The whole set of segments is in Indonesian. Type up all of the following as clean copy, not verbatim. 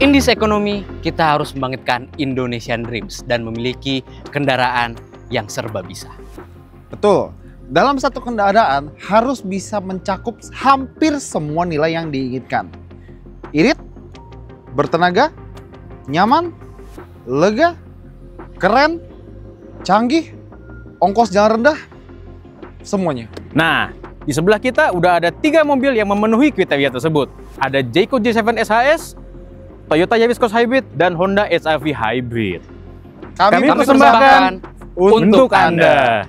In this economy, kita harus membangkitkan Indonesian Dreams dan memiliki kendaraan yang serba bisa. Betul. Dalam satu kendaraan harus bisa mencakup hampir semua nilai yang diinginkan. Irit, bertenaga, nyaman, lega, keren, canggih, ongkos jalan rendah, semuanya. Nah, di sebelah kita udah ada 3 mobil yang memenuhi kriteria tersebut. Ada Jayco J7 SHS, Toyota Yaris Cross Hybrid, dan Honda HR-V Hybrid. Kami persembahkan untuk Anda.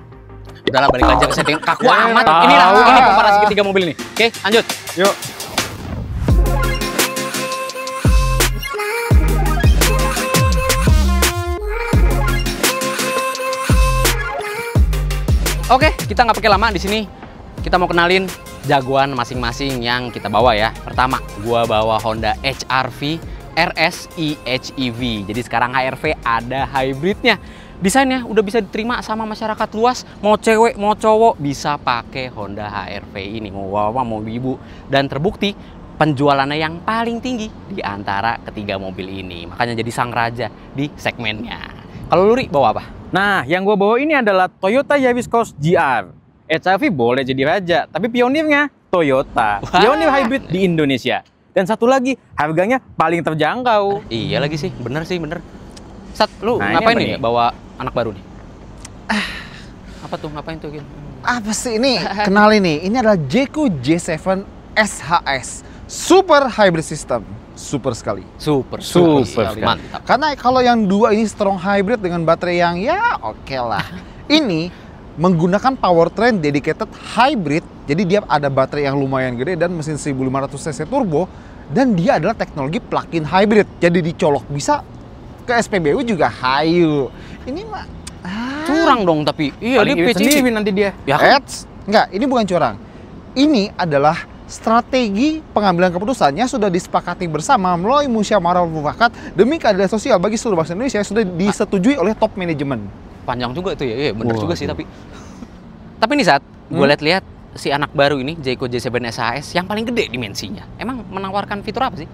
Udahlah, balik aja ke setting. Kaku amat. Ini komparasi ketiga mobil ini. Oke, lanjut. Yuk. Oke, kita nggak pakai lama di sini. Kita mau kenalin jagoan masing-masing yang kita bawa ya. Pertama, gua bawa Honda HR-V RS eHEV. Jadi sekarang HR-V ada hybridnya. Desainnya udah bisa diterima sama masyarakat luas. Mau cewek, mau cowok bisa pakai Honda HR-V ini. Mau bawa, mau ibu. Dan terbukti penjualannya yang paling tinggi di antara ketiga mobil ini. Makanya jadi sang raja di segmennya. Kalau lu, Ri, bawa apa? Nah, yang gue bawa ini adalah Toyota Yaris Cross GR. HR-V boleh jadi raja, tapi pionirnya Toyota. Wah. Pionir hybrid di Indonesia. Dan satu lagi, harganya paling terjangkau. Iya lagi sih, bener sih, bener. Sat, lu Nah, ngapain ini apa nih nih? bawa anak baru nih? Apa tuh, ngapain tuh, Gin? Apa sih ini? Kenalin nih, ini adalah Jayco J7 SHS Super Hybrid System. Super sekali. Super sekali. mantap. Karena kalau yang dua ini strong hybrid dengan baterai yang ya oke lah. Ini menggunakan powertrain dedicated hybrid. Jadi dia ada baterai yang lumayan gede dan mesin 1500 cc turbo. Dan dia adalah teknologi plug-in hybrid. Jadi dicolok bisa ke SPBU juga hayu. Ini mah Curang dong tapi. Iya, Paling dia irit sendiri nanti dia. Ya kan? enggak, ini bukan curang. Ini adalah strategi pengambilan keputusannya sudah disepakati bersama melalui musyawarah mufakat demi keadilan sosial bagi seluruh bangsa Indonesia yang sudah disetujui oleh top manajemen. Panjang juga itu ya. Iya, bener Wah, juga sih iya. tapi. Tapi nih saat gue lihat-lihat si anak baru ini Jayco J7 SHS yang paling gede dimensinya. Emang menawarkan fitur apa sih?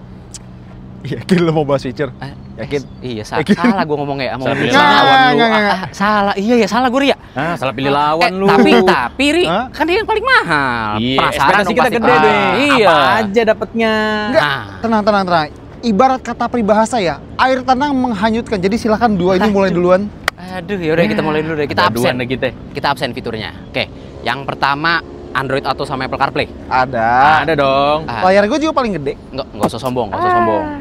Yakin lo mau bahas feature? Yakin? Iya, Yakin? salah gue ngomongnya. Mau Salah pilih pilih lawan lawan lu. lu. Salah. Iya ya, salah gue, Ri, ya. Ah, salah pilih lawan lu. Tapi Ri, Hah? kan dia yang paling mahal. Iya, Penasaran ekspektasi dong kita pasti. gede deh. Iya. Apa aja dapatnya. Enggak, Nah. tenang. Ibarat kata peribahasa ya, air tenang menghanyutkan. Jadi silakan dua ini mulai duluan. Aduh, yaudah kita mulai dulu deh. Kita absen. Dua kita. Kita absen fiturnya. Oke, yang pertama Android Auto sama Apple CarPlay. Ada. Ada dong. Layar gue juga paling gede. Nggak usah sombong,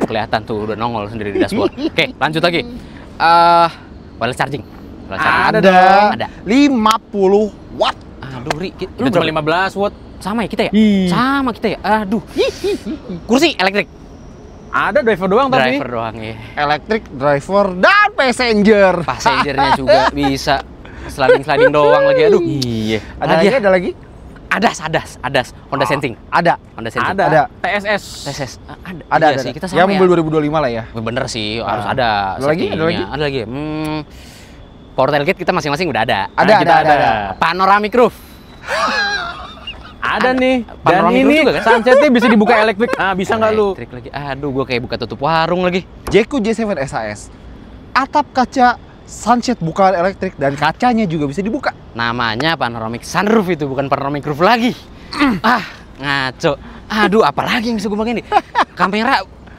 Kelihatan tuh udah nongol sendiri di dashboard. Oke, lanjut lagi. Wireless charging. Ada dong. Ada. 50 watt. Aduh, Ri, Lu cuma 15 watt. sama ya kita ya? Ih. Sama kita ya? Aduh. Kursi elektrik. Ada driver doang tapi. Driver doang ya. Electric driver dan passenger. Passengernya juga bisa. Sliding doang lagi. Aduh. Iya. Ada lagi? Adas. Honda Sensing. Ada. Honda Sensing. Ada. TSS. TSS. Ada. Iya sih, kita Ya sama ya. mobil 2025 lah ya. Bener sih, harus ada. Ada lagi? settingnya. Ada lagi. Power tailgate kita masing-masing udah ada. Ada. Panoramic roof. Ada nih. Dan Panoramic roof ini juga kan? sunsetnya bisa dibuka elektrik. Ah, bisa nggak lu? Elektrik lagi. Aduh, gua kayak buka tutup warung lagi. Jayco J7 SHS. Atap kaca sunset bukaan elektrik dan kacanya juga bisa dibuka. Namanya panoramic sunroof itu, bukan panoramic roof lagi. Ngaco. Aduh, apalagi yang bisa gue pakai nih?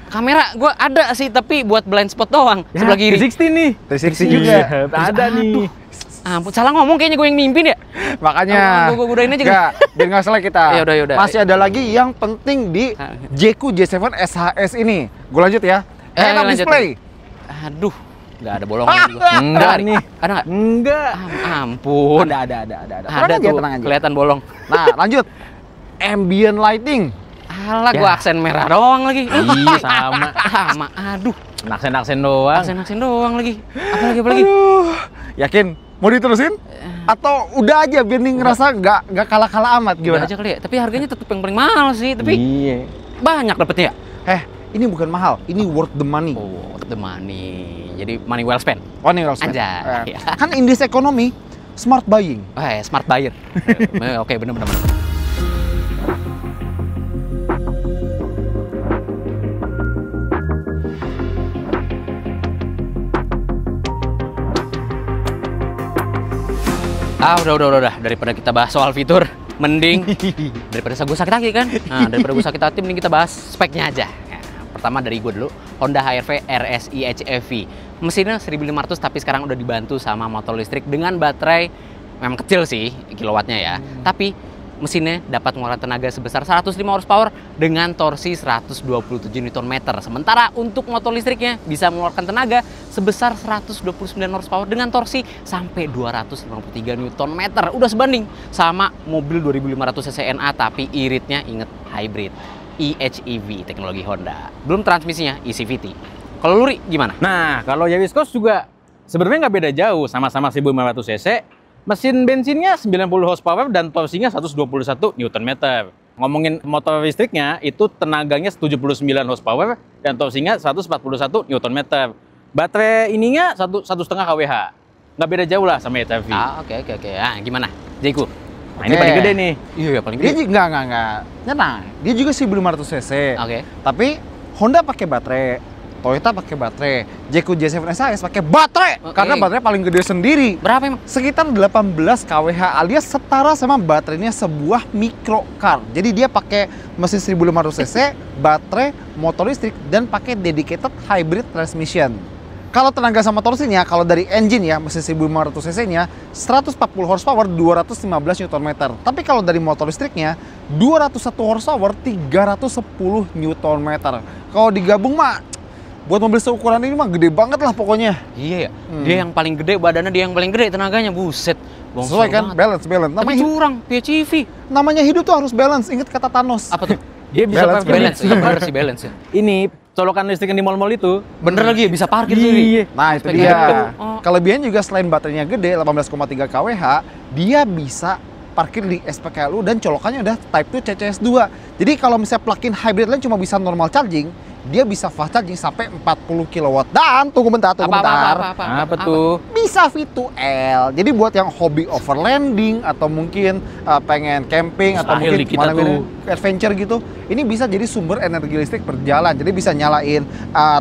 Kamera gue ada sih, tapi buat blind spot doang. Sebelah kiri. 360 nih. 360 juga. Iya, ada nih. Ampun, salah ngomong kayaknya gue yang mimpin ya. Makanya. Gue udahin aja. Enggak, biar nggak salah kita. Yaudah. Masih ada lagi yang penting di Jayco J7 SHS ini. Gue lanjut ya. Head-up lanjut. display. Aduh, nggak ada bolongan juga. Enggak Ri? nih. Ada nggak? Enggak. Ampun. Ada. Ada tuh, tenang aja. kelihatan bolong. Nah, lanjut. Ambient lighting. Alah, gue aksen merah doang lagi. Iya, sama. Sama, aduh. Aksen-aksen doang. Aksen doang lagi. Apa lagi? Aduh. Yakin? Mau diterusin? Atau udah aja biar nih ngerasa nggak kalah-kalah amat Udah gimana? aja kali ya. Tapi harganya tetap yang paling mahal sih. Tapi Iya. banyak dapetnya ya. Ini bukan mahal, ini worth the money. Oh, the money. Jadi money well spent. Oh, nih Rosman. Anjay. Kan in this economy, smart buying. Smart buyer. Oke, bener. Udah. Daripada kita bahas soal fitur, mending daripada gue sakit hati kan. Nah, daripada gue sakit hati, mending kita bahas speknya aja. Nah, pertama dari gue dulu, Honda HR-V RSI HEV. Mesinnya 1500 tapi sekarang udah dibantu sama motor listrik dengan baterai memang kecil sih kilowattnya ya. Tapi mesinnya dapat mengeluarkan tenaga sebesar 105 horsepower dengan torsi 127 Nm. Sementara untuk motor listriknya bisa mengeluarkan tenaga sebesar 129 horsepower dengan torsi sampai 253 Nm. Udah sebanding sama mobil 2500 cc NA tapi iritnya inget hybrid eHEV teknologi Honda. Belum transmisinya eCVT. Kalau Luri gimana? Nah, kalau Yaris Cross juga sebenarnya nggak beda jauh, sama-sama 1500 cc. Mesin bensinnya 90 horsepower dan torsinya 121 Nm. Ngomongin motor listriknya, itu tenaganya 79 horsepower dan torsinya 141 Nm. Baterai ininya 1,5 kWh. Nggak beda jauh lah sama HEV. Oke. Nah, gimana? Jayco? Nah, ini paling gede nih. Iya, paling gede. Dia enggak. Tenang. Dia juga 1500 cc. Oke. Tapi Honda pakai baterai, Toyota pakai baterai, Jayco J7 SHS pakai baterai. Karena baterai paling gede sendiri. Berapa emang? Sekitar 18 kWh alias setara sama baterainya sebuah microcar. Jadi dia pakai mesin 1500 cc, baterai, motor listrik, dan pakai dedicated hybrid transmission. Kalau tenaga sama torsinya, kalau dari engine ya, mesin 1500 cc-nya 140 horsepower, 215 Nm. Tapi kalau dari motor listriknya 201 horsepower, 310 Nm. Kalau digabung mah buat mobil seukuran ini mah gede banget lah pokoknya. Iya ya. Dia yang paling gede, badannya dia yang paling gede, tenaganya buset. Sesuai kan? Balance. Tapi curang, PHEV. Namanya hidup tuh harus balance. Ingat kata Thanos. Apa tuh? Dia bisa balance. Iya, bener sih balance ya. Ini colokan listrik yang di mal-mal itu. Bener lagi ya, bisa parkir tuh. Iya. Nah, itu Speknya dia. gede. Kelebihan juga selain baterainya gede, 18,3 kWh, dia bisa parkir di SPKLU dan colokannya udah Type 2 CCS2. Jadi kalau misalnya plug-in hybrid lain cuma bisa normal charging, dia bisa fast charging sampai 40 kW. Dan tunggu bentar. Apa tuh? Bisa V2L. Jadi buat yang hobi overlanding atau mungkin pengen camping atau mungkin kita tuh adventure gitu, ini bisa jadi sumber energi listrik berjalan. Jadi bisa nyalain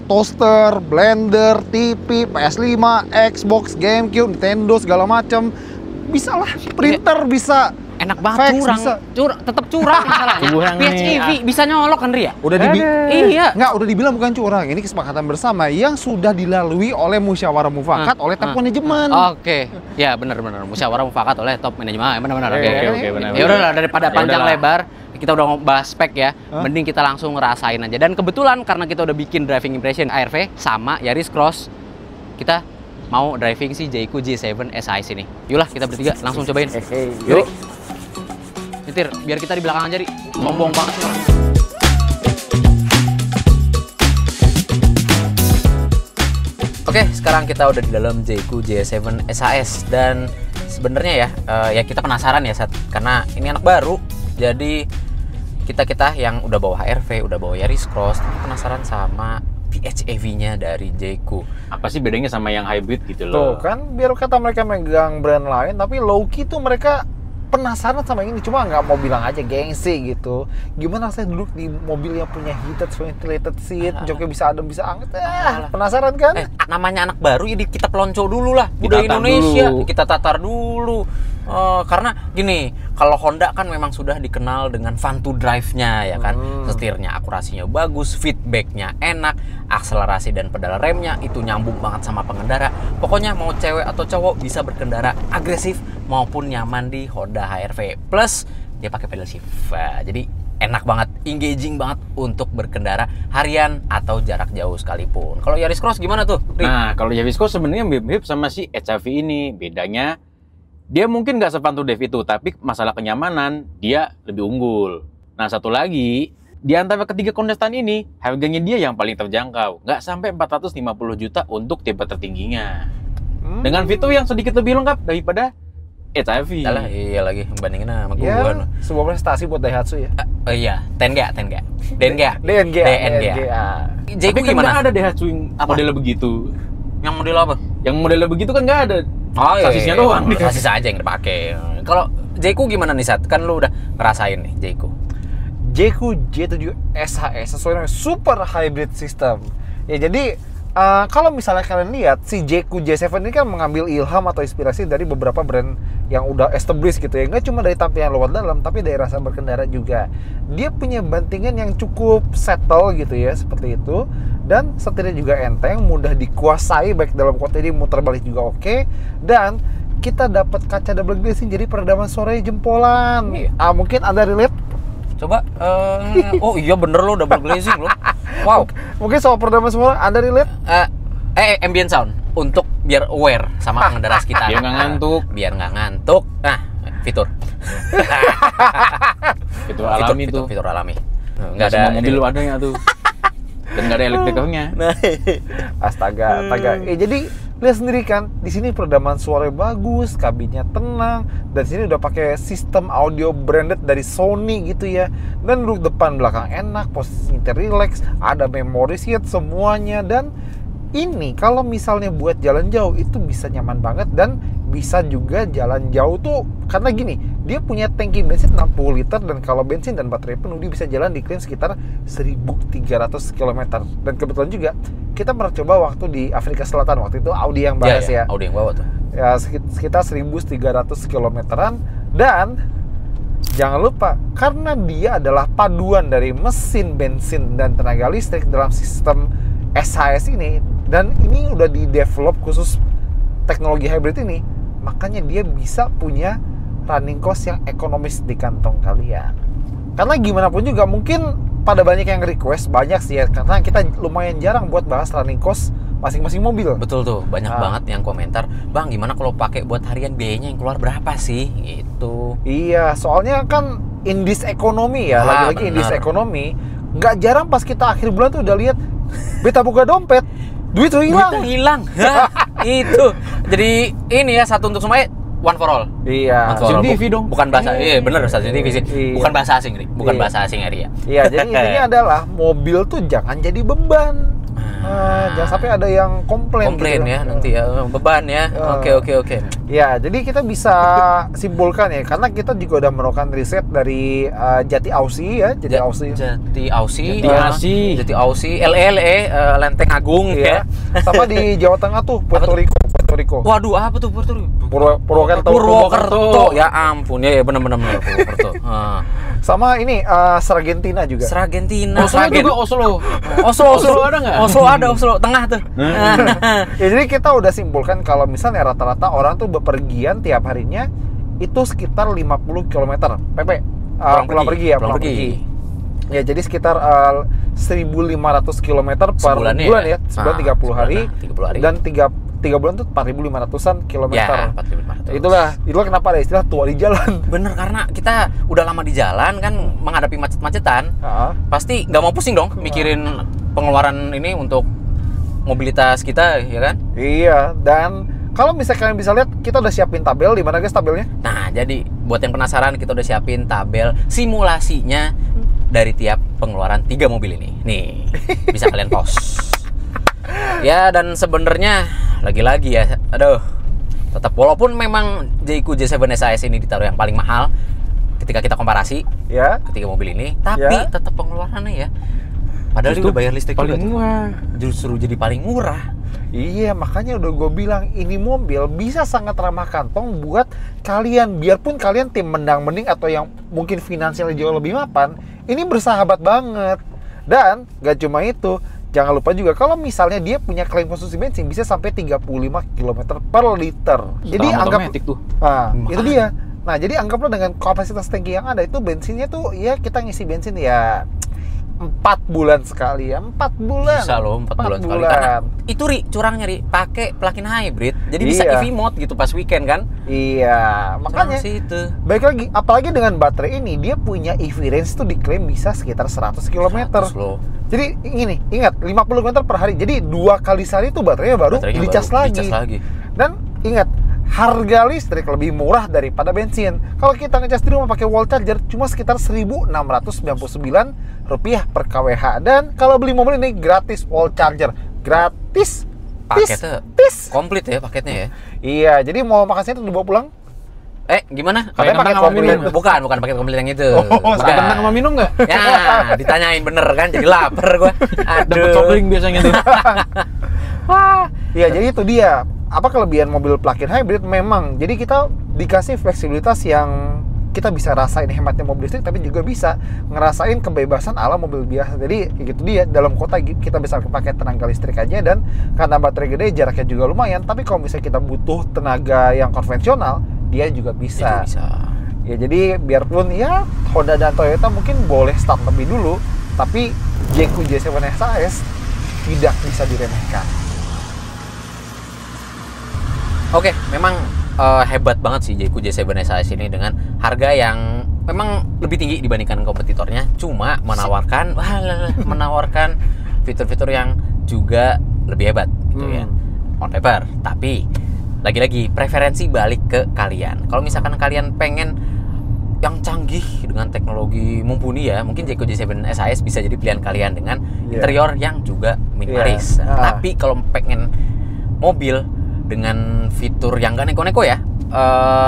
toaster, blender, TV, PS5, Xbox, GameCube, Nintendo segala macem. Bisa lah, printer bisa. Enak banget, tetap curang masalahnya. PHEV bisa nyolok kan Ria? Udah dibilang bukan curang. Ini kesepakatan bersama yang sudah dilalui oleh musyawarah mufakat oleh top manajemen. Oke. Ya benar. Musyawarah mufakat oleh top manajemen. Benar. Oke, benar. Ya udah daripada panjang lebar, kita udah bahas spek ya. Mending kita langsung ngerasain aja. Dan kebetulan karena kita udah bikin driving impression HR-V sama Yaris Cross, kita mau driving si Jayco J7 SHS ini. Yulah kita bertiga langsung cobain. Yuk. Nyetir, biar kita di belakang aja, Ri. Sombong banget. Oke, sekarang kita udah di dalam Jayco J7 SHS dan sebenarnya ya kita penasaran ya karena ini anak baru. Jadi kita yang udah bawa HR-V, udah bawa Yaris Cross, penasaran sama PHEV-nya dari Jayco. Apa sih bedanya sama yang hybrid gitu loh? Tuh kan, biar kata mereka megang brand lain, tapi low-key tuh mereka penasaran sama ini, cuma nggak mau bilang aja gengsi gitu. Gimana saya duduk di mobil yang punya heated ventilated seat, joknya bisa adem bisa anget, penasaran kan? Namanya anak baru ya kita pelonco dulu lah, budaya Indonesia, kita tatar dulu. Karena gini, kalau Honda kan memang sudah dikenal dengan fun to drive-nya ya kan. Setirnya akurasinya bagus, feedback-nya enak, akselerasi dan pedal remnya itu nyambung banget sama pengendara. Pokoknya mau cewek atau cowok bisa berkendara agresif maupun nyaman di Honda HR-V. Plus dia pakai pedal shift. Jadi enak banget, engaging banget untuk berkendara harian atau jarak jauh sekalipun. Kalau Yaris Cross gimana tuh, Ri? Nah, kalau Yaris Cross sebenarnya mirip sama si HEV ini. Bedanya dia mungkin nggak se-fun to drive itu, tapi masalah kenyamanan dia lebih unggul. Nah, satu lagi, di antara ketiga kontestan ini, harganya dia yang paling terjangkau. Nggak sampai 450 juta untuk tipe tertingginya. Dengan fitur yang sedikit lebih lengkap daripada HEV. Iya lagi, bandingin sama gue. Ya, sebuah prestasi buat Daihatsu ya. Iya, Denga. Jayco gimana? Ada Daihatsu yang model begitu. Yang model apa? Yang model begitu kan nggak ada. Sasisnya doang. Sasis aja yang dipakai. Kalau Jayco gimana nih, Sat? Kan lu udah ngerasain nih Jayco. Jayco J7 SHS sesuai dengan super hybrid system. Ya jadi Kalau misalnya kalian lihat si Jayco J7 ini kan mengambil ilham atau inspirasi dari beberapa brand yang udah established gitu ya. Nggak cuma dari tampilan luar dalam, tapi dari rasa berkendara juga. Dia punya bantingan yang cukup settle gitu ya, seperti itu. Dan setirnya juga enteng, mudah dikuasai, baik dalam kota ini muter balik juga oke. Dan kita dapat kaca double glazing, jadi peredaman suaranya jempolan. Mungkin Anda relate? Coba, oh iya bener lo double glazing lo. Wow. Mungkin soal peredaman suara Anda relate? Ambient sound untuk biar aware sama pengendara sekitar. Biar nggak ngantuk. Biar nggak ngantuk. Nah, fitur. Fitur alami tuh. Fitur alami. Nggak ada mobil lu ada nggak tuh? Dan nggak ada elektriknya. Astaga. Jadi lihat sendiri kan, di sini peredaman suara bagus, kabinnya tenang, dan sini udah pakai sistem audio branded dari Sony gitu ya. Dan duduk depan belakang enak, posisinya relax, ada memory seat semuanya. Dan ini kalau misalnya buat jalan jauh itu bisa nyaman banget, dan bisa juga jalan jauh tuh karena gini, dia punya tangki bensin 60 liter, dan kalau bensin dan baterai penuh dia bisa jalan di klaim sekitar 1.300 km. Dan kebetulan juga kita pernah coba waktu di Afrika Selatan, waktu itu Audi yang bahas ya. Audi yang bawa tuh. Ya sekitar 1.300 kilometeran. Dan jangan lupa, karena dia adalah paduan dari mesin bensin dan tenaga listrik dalam sistem SHS ini, dan ini udah di-develop khusus teknologi hybrid ini, makanya dia bisa punya running cost yang ekonomis di kantong kalian. Karena gimana pun juga mungkin pada banyak yang request, banyak sih ya, karena kita lumayan jarang buat bahas running cost masing-masing mobil. Betul tuh, banyak banget yang komentar, "Bang, gimana kalau pakai buat harian biayanya yang keluar berapa sih?" Gitu. Iya, soalnya kan indis ekonomi ya, lagi-lagi indis ekonomi. Nggak jarang pas kita akhir bulan tuh udah lihat beta buka dompet, duit tuh hilang. Itu. Jadi ini ya, satu untuk semuanya, one for all. Iya. CCTV dong. Bukan bahasa, iya bener, CCTV sih. Bukan bahasa asing nih, bukan bahasa asing ya. Iya, jadi intinya adalah mobil tuh jangan jadi beban. Jangan sampai ada yang komplain gitu ya, nanti ya beban ya. Oke. Ya, jadi kita bisa simpulkan ya, karena kita juga udah melakukan riset dari Jati Aussie ya, Jati Aussie, LLE, Lenteng Agung ya. Sama di Jawa Tengah tuh, Puerto Rico. Waduh, apa tuh Puerto Rico? Purwokerto. Ya ampun, ya bener Purwokerto. Sama ini Sargentina juga. Sargentina. Oslo. Oslo ada nggak? Oslo tengah tuh. Ya, jadi kita udah simpulkan kalau misalnya rata-rata orang tuh bepergian tiap harinya itu sekitar 50 km pulang pergi. Ya, jadi sekitar 1.500 km per bulan ya. Sebulan 30 hari. Dan 3 bulan tuh 4.500-an kilometer. Ya, 4.500. Itulah kenapa ada istilah tua di jalan. Bener, karena kita udah lama di jalan kan, menghadapi macet-macetan. Pasti nggak mau pusing dong mikirin pengeluaran ini untuk mobilitas kita, ya kan? Iya, dan kalau misalnya kalian bisa lihat, kita udah siapin tabel. Di mana guys tabelnya? Nah, jadi buat yang penasaran, kita udah siapin tabel simulasinya dari tiap pengeluaran 3 mobil ini. Nih, bisa kalian pause. Ya, dan sebenarnya lagi-lagi ya, tetap walaupun memang Jayco J7 SHS ini ditaruh yang paling mahal ketika kita komparasi ya ketiga mobil ini, tapi tetap pengeluarannya ya, padahal dia udah bayar listrik paling murah, justru jadi paling murah. Iya, makanya udah gue bilang ini mobil bisa sangat ramah kantong buat kalian, biarpun kalian tim mendang-mending atau yang mungkin finansialnya jauh lebih mapan, ini bersahabat banget. Dan gak cuma itu, jangan lupa juga kalau misalnya dia punya klaim konsumsi bensin bisa sampai 35 km per liter. Jadi anggap tuh. Nah, itu dia. Nah, jadi anggaplah dengan kapasitas tangki yang ada itu bensinnya tuh ya kita ngisi bensin ya 4 bulan sekali ya, 4 bulan. Bisa loh 4 bulan sekali. Karena itu curangnya pakai plug-in hybrid. Jadi bisa EV mode gitu pas weekend kan? Iya, makanya itu. Baik lagi, apalagi dengan baterai ini dia punya EV range tuh diklaim bisa sekitar 100 km. 100 loh. Jadi ini ingat 50 km per hari. Jadi 2 kali sehari tuh baterainya baru dicas lagi. Dan ingat, harga listrik lebih murah daripada bensin. Kalau kita ngecas di rumah pakai wall charger cuma sekitar Rp1.699 per kWh. Dan kalau beli mobil ini gratis wall charger. Gratis. Paketnya komplit ya paketnya ya. Iya, jadi mau makasihnya itu dibawa pulang. Gimana? Kayak kentang sama minum. Bukan paket komplit yang itu. Kentang sama minum nggak? Ya, ditanyain bener kan, jadi lapar gua. Dapat cokling biasanya tuh. Iya, jadi itu dia. Apa kelebihan mobil plug-in hybrid? Memang, jadi kita dikasih fleksibilitas yang kita bisa rasain hematnya mobil listrik, tapi juga bisa ngerasain kebebasan ala mobil biasa. Jadi gitu dia, dalam kota kita bisa pakai tenaga listrik aja, dan karena baterai gede jaraknya juga lumayan. Tapi kalau misalnya kita butuh tenaga yang konvensional, dia juga bisa. Ya jadi biarpun ya Honda dan Toyota mungkin boleh start lebih dulu, tapi Jayco J7 SAS tidak bisa diremehkan. Oke, memang hebat banget sih Jayco J7 SAS ini dengan harga yang memang lebih tinggi dibandingkan kompetitornya, cuma menawarkan fitur-fitur yang juga lebih hebat gitu ya on paper. Tapi lagi-lagi preferensi balik ke kalian. Kalau misalkan kalian pengen yang canggih dengan teknologi mumpuni ya, mungkin Jayco J7 SAS bisa jadi pilihan kalian dengan interior yang juga minimalis. Tapi kalau pengen mobil dengan fitur yang gak neko-neko ya,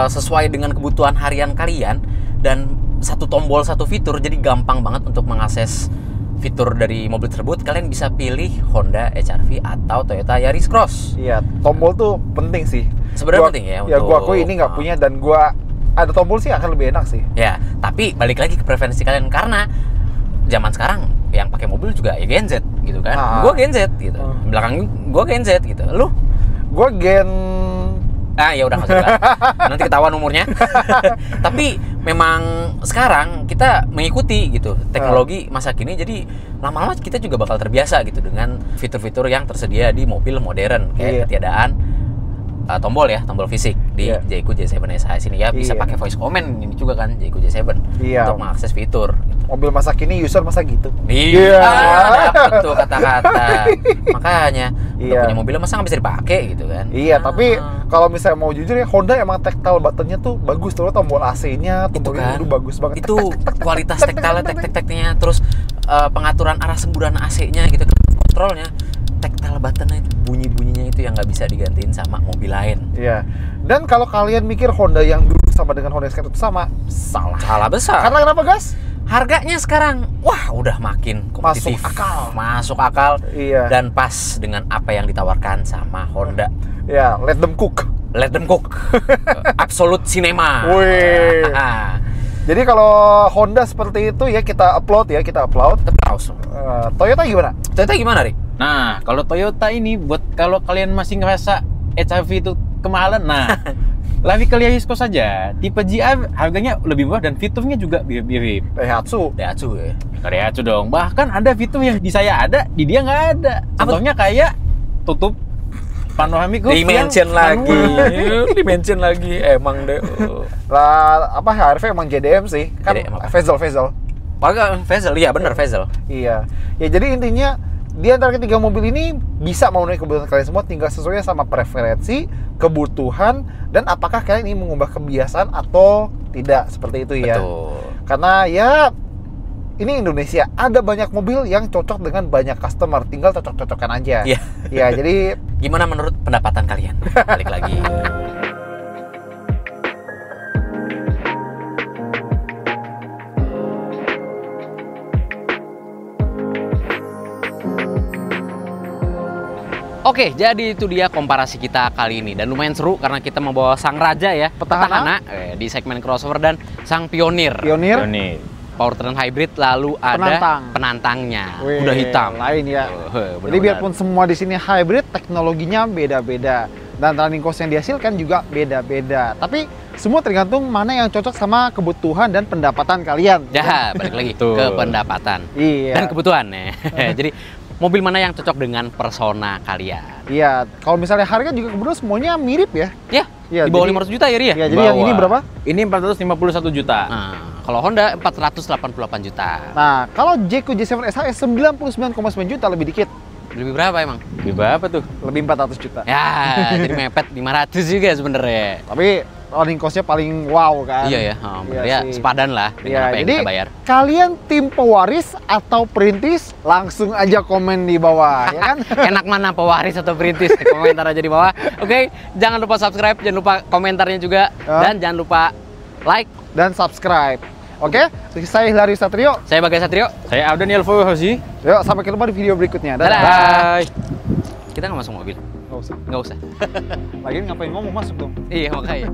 sesuai dengan kebutuhan harian kalian, dan satu tombol satu fitur, jadi gampang banget untuk mengakses fitur dari mobil tersebut. Kalian bisa pilih Honda HR-V atau Toyota Yaris Cross. Iya, tombol tuh penting sih. Sebenarnya penting ya. Ya, gua ini nggak punya, dan gua ada tombol sih akan lebih enak sih. Ya, tapi balik lagi ke preferensi kalian, karena zaman sekarang yang pakai mobil juga ya Gen Z gitu kan. Gua Gen Z gitu. Belakang gua Gen Z gitu. Lu? Gue Gen... Ya udah nggak usah lah. Nanti ketahuan umurnya. Tapi memang sekarang kita mengikuti gitu teknologi masa kini, jadi lama-lama kita juga bakal terbiasa gitu dengan fitur-fitur yang tersedia di mobil modern, kayak ketiadaan tombol fisik di Jayco J7 SAS ini ya. Bisa pakai voice command ini juga kan Jayco J7 untuk mengakses fitur gitu. Mobil masa kini user masa gitu. Dapet tuh kata-kata. Makanya punya mobil masa nggak bisa dipakai gitu kan. Tapi kalau misalnya mau jujur ya, Honda emang tactile buttonnya tuh bagus tuh, tombol AC-nya, tombol itu bagus banget. Itu kualitas tactile-nya, terus pengaturan arah semburan AC-nya gitu, kontrolnya. Tactile buttonnya itu, bunyi-bunyinya itu yang nggak bisa digantiin sama mobil lain. Iya. Dan kalau kalian mikir Honda yang dulu sama dengan Honda sekarang itu sama, salah besar. Karena kenapa, Gas? Harganya sekarang, udah makin kompetitif. Masuk akal. Iya. Dan pas dengan apa yang ditawarkan sama Honda. Ya, let them cook. Absolute cinema. Wih. Jadi kalau Honda seperti itu ya kita upload. Toyota gimana? Rik? Nah, kalau Toyota ini buat kalau kalian masih ngerasa HR-V itu kemahalan, lebih ke Yaris Cross saja. Tipe GR harganya lebih murah dan fiturnya juga mirip-mirip. Daihatsu ya. Daihatsu dong. Bahkan ada fitur yang di saya ada, di dia nggak ada. Contohnya kayak tutup panoramik roof. Dimension lagi. Emang deh. Lah, HRV emang JDM sih. Kan Vezel. Vezel, iya benar Vezel. Iya. Ya jadi intinya di antara ketiga mobil ini bisa memenuhi kebutuhan kalian semua, tinggal sesuai sama preferensi, kebutuhan, dan apakah kalian ini mengubah kebiasaan atau tidak, seperti itu ya. Betul. Karena ya ini Indonesia, ada banyak mobil yang cocok dengan banyak customer, tinggal cocok-cocokan aja. Iya. Ya, jadi gimana menurut pendapatan kalian? Balik lagi. Oke, jadi itu dia komparasi kita kali ini, dan lumayan seru karena kita membawa sang raja ya, petahana di segmen crossover, dan sang pionir. Powertrain hybrid, lalu ada penantangnya. Udah hitam. Lain ya. Jadi biarpun semua di sini hybrid, teknologinya beda-beda dan running cost yang dihasilkan juga beda-beda. Tapi semua tergantung mana yang cocok sama kebutuhan dan pendapatan kalian. Ya, balik lagi ke pendapatan dan kebutuhan ya. Jadi mobil mana yang cocok dengan persona kalian? Iya, kalau misalnya harga juga kebetulan semuanya mirip ya. Ya, di bawah 500 juta ya, Ria? Ya, jadi yang ini berapa? Ini 451 juta. Nah, kalau Honda 488 juta. Nah, kalau Jayco J7 SAS 99,9 juta, lebih dikit. Lebih berapa emang? Lebih berapa tuh? Lebih 400 juta. Ya, jadi mepet 500 juga sebenarnya. Tapi running cost-nya paling wow kan? Iya ya, ya sepadan lah dengan apa yang kita bayar. Kalian tim pewaris atau perintis, langsung aja komen di bawah, ya kan? Enak mana pewaris atau perintis? Komentar aja di bawah. Oke, jangan lupa subscribe, jangan lupa komentarnya juga, dan jangan lupa like dan subscribe. Oke, saya Hilary Satrio. Saya Bagas Satrio. Saya Abdaniel Fawzi. Yuk, sampai ketemu di video berikutnya. Dadah. Bye. Kita nggak masuk mobil? Nggak usah. Nggak usah. Lagian ngapain ngomong, masuk dong. Iya, makanya.